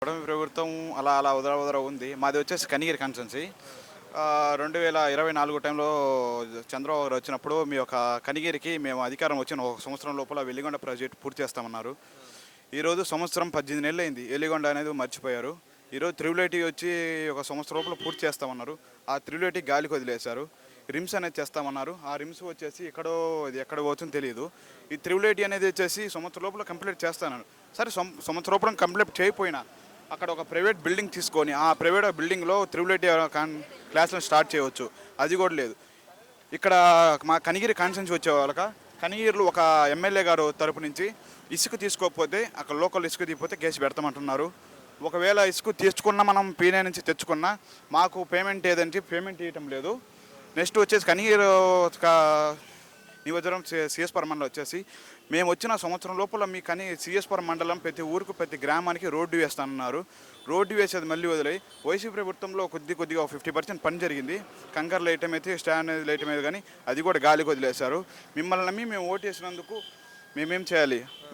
కూటమి ప్రభుత్వం అలా అలా వదల ఉంది. మాది వచ్చేసి కనిగిరి కాన్స్టిట్యున్సీ. 2024 టైంలో చంద్రబాబు గారు వచ్చినప్పుడు మీ యొక్క కనిగిరికి మేము అధికారం వచ్చిన ఒక సంవత్సరం లోపల వెలిగొండ ప్రాజెక్ట్ పూర్తి చేస్తామన్నారు. ఈరోజు సంవత్సరం 18 నెలలు అయింది. వెలిగొండ అనేది మర్చిపోయారు. ఈరోజు త్రిబుల్ ఐటీ వచ్చి ఒక సంవత్సరం లోపల పూర్తి చేస్తామన్నారు. ఆ త్రిబుల్ ఐటీ గాలికి వదిలేశారు. రిమ్స్ అనేది చేస్తామన్నారు. ఆ రిమ్స్ వచ్చేసి ఎక్కడ పోతుందో తెలియదు. ఈ త్రిబుల్ ఐటీ అనేది వచ్చేసి సంవత్సరం లోపల కంప్లీట్ చేస్తానన్నారు. సరే, సంవత్సరం లోపల కంప్లీట్ చేయకపోయినా అక్కడ ఒక ప్రైవేట్ బిల్డింగ్ తీసుకొని ఆ ప్రైవేట్ బిల్డింగ్లో త్రిబుల్ ఐటీ క్లాసులను స్టార్ట్ చేయవచ్చు. అది కూడా లేదు. ఇక్కడ మా కనిగిరి కాన్స్టిట్యున్సీ వచ్చే వాళ్ళక కనిగిరిలో ఒక ఎమ్మెల్యే గారు తరపు నుంచి ఇసుక తీసుకోకపోతే అక్కడ లోకల్ ఇసుక తీయకపోతే కేసు పెడతామంటున్నారు. ఒకవేళ ఇసుక తీసుకున్నా మనం పీనే నుంచి తెచ్చుకున్నా మాకు పేమెంట్ ఏదంటే పేమెంట్ ఇవ్వటం లేదు. నెక్స్ట్ వచ్చేసి కనిగిరి నియోజకవర్గం సిఎస్పురం మండలం వచ్చేసి మేము వచ్చిన సంవత్సరం లోపల మీ సిఎస్పురం మండలం ప్రతి ఊరికి ప్రతి గ్రామానికి రోడ్డు వేస్తానన్నారు. రోడ్డు వేసేది మళ్ళీ వదిలే వైసీపీ ప్రభుత్వంలో కొద్దిగా 50% పని జరిగింది. కంకర్ లైటం అయితే స్టాండ్ లైటం అయితే కానీ అది కూడా గాలికి వదిలేశారు. మిమ్మల్ని నమ్మి మేము ఓటు వేసినందుకు మేమేం చేయాలి?